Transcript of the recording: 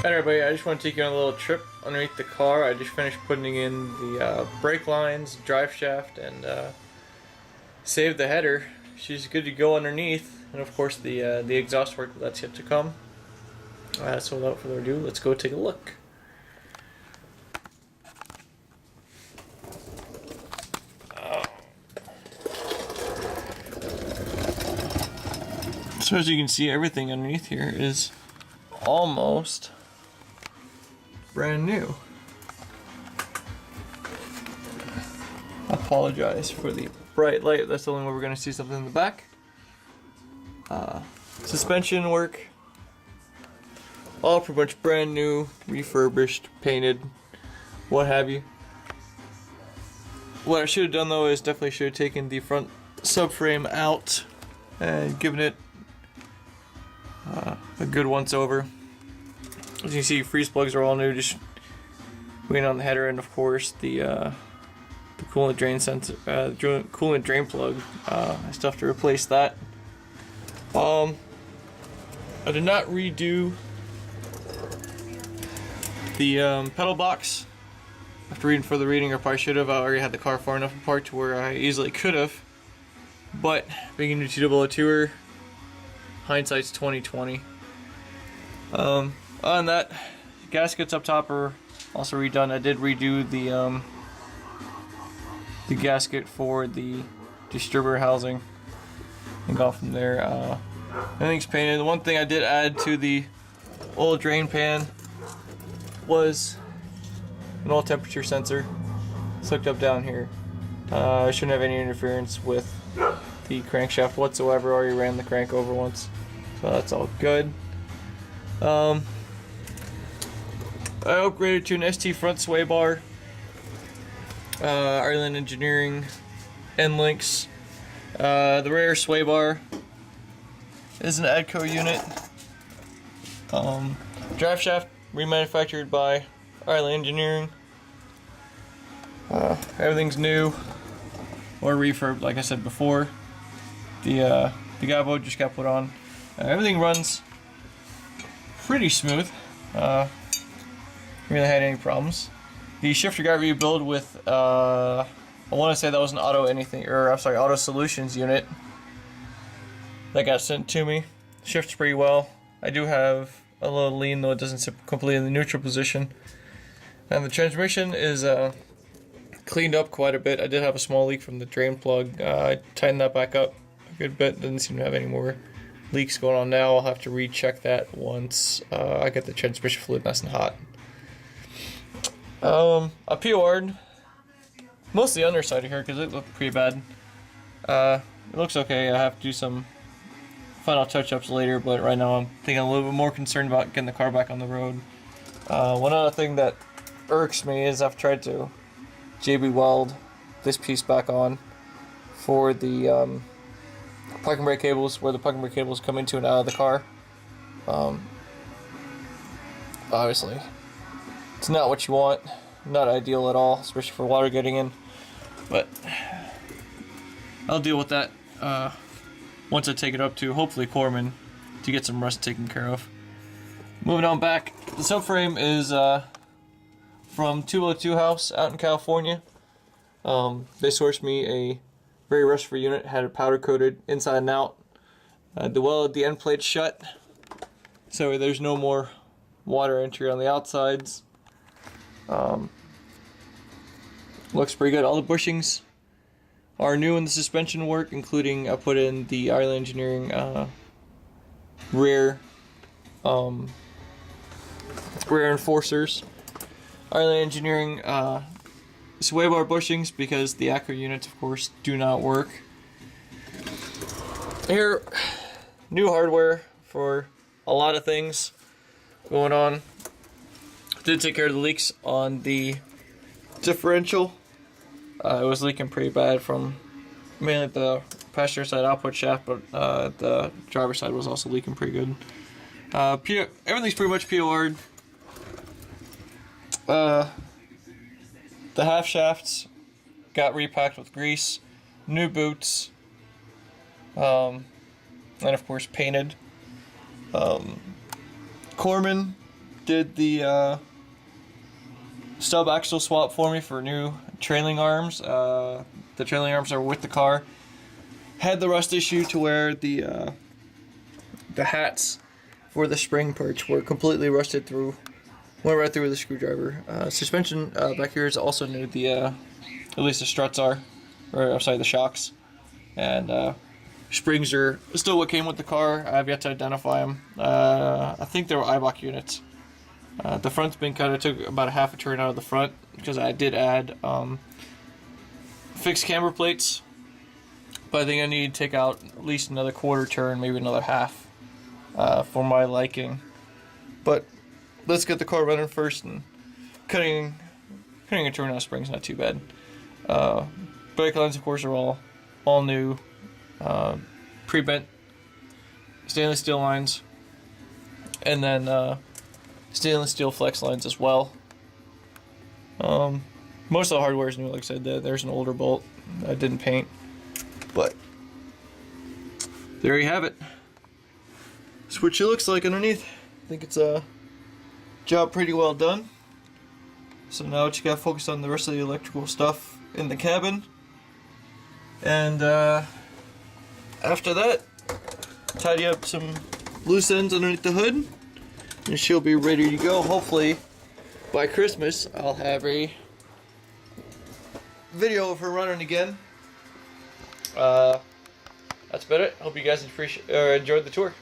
Alright everybody, I just want to take you on a little trip underneath the car. I just finished putting in the brake lines, drive shaft, and saved the header. She's good to go underneath, and of course the exhaust work that's yet to come. So without further ado, let's go take a look. So as you can see, everything underneath here is almost brand new. I apologize for the bright light. That's the only way we're going to see something in the back. Suspension work, all pretty much brand new, refurbished, painted, what have you. What I should have done though is definitely should have taken the front subframe out and given it a good once over. As you can see, freeze plugs are all new, just waiting on the header, and of course the coolant drain sensor, coolant drain plug. I still have to replace that. I did not redo the pedal box. After reading further reading, I probably should have. I already had the car far enough apart to where I easily could have. But being a new T002er, hindsight's 2020. On that, gaskets up top are also redone. I did redo the gasket for the distributor housing and go from there. Everything's painted. The one thing I did add to the oil drain pan was an oil temperature sensor. It's hooked up down here. I shouldn't have any interference with the crankshaft whatsoever. I already ran the crank over once, so that's all good. I upgraded to an ST front sway bar. Ireland Engineering N-Links. The rear sway bar is an ADCO unit. Drive shaft remanufactured by Ireland Engineering. Everything's new or refurbed, like I said before. The gabo just got put on. Everything runs pretty smooth. Haven't really had any problems. The shifter got rebuilt with I want to say that was an Auto Solutions unit that got sent to me. Shifts pretty well. I do have a little lean, though it doesn't sit completely in the neutral position. And the transmission is cleaned up quite a bit. I did have a small leak from the drain plug. I tightened that back up a good bit. Doesn't seem to have any more leaks going on now. I'll have to recheck that once I get the transmission fluid nice and hot. I POR'd most of the underside of here because it looked pretty bad. It looks okay. I have to do some final touch-ups later, but right now I'm thinking a little bit more concerned about getting the car back on the road. One other thing that irks me is I've tried to JB weld this piece back on for the parking brake cables, where the parking brake cables come into and out of the car. Obviously, it's not what you want, not ideal at all, especially for water getting in, but I'll deal with that once I take it up to, hopefully, Corman to get some rust taken care of. Moving on back, the subframe is from 202 House out in California. They sourced me a very rust-free unit, had it powder coated inside and out. They welded the end plate shut, so there's no more water entry on the outsides. Looks pretty good. All the bushings are new in the suspension work, including I put in the Ireland Engineering rear enforcers. Ireland Engineering sway bar bushings, because the ADCO units, of course, do not work. Here, new hardware for a lot of things going on. Did take care of the leaks on the differential. It was leaking pretty bad from mainly the passenger side output shaft, but the driver's side was also leaking pretty good. Everything's pretty much POR'd. The half shafts got repacked with grease, new boots, and of course painted. Corman did the stub axle swap for me for new trailing arms. The trailing arms are with the car. Had the rust issue to where the hats for the spring perch were completely rusted through. Went right through with a screwdriver. Suspension back here is also new. At least the struts are, or I'm sorry, the shocks. And springs are still what came with the car. I have yet to identify them. I think they were Eibach units. The front's been cut. I took about a half a turn out of the front because I did add fixed camber plates. But I think I need to take out at least another quarter turn, maybe another half, for my liking. But let's get the car running first, and cutting a turn out of spring's not too bad. Brake lines, of course, are all new, pre-bent stainless steel lines, and then stainless steel flex lines as well. Most of the hardware is new, like I said. There's an older bolt I didn't paint, but there you have it. That's what she looks like underneath. I think it's a job pretty well done. So now what you got to focus on the rest of the electrical stuff in the cabin, and after that, tidy up some loose ends underneath the hood, and she'll be ready to go. Hopefully by Christmas I'll have a video of her running again. That's about it. Hope you guys enjoyed the tour.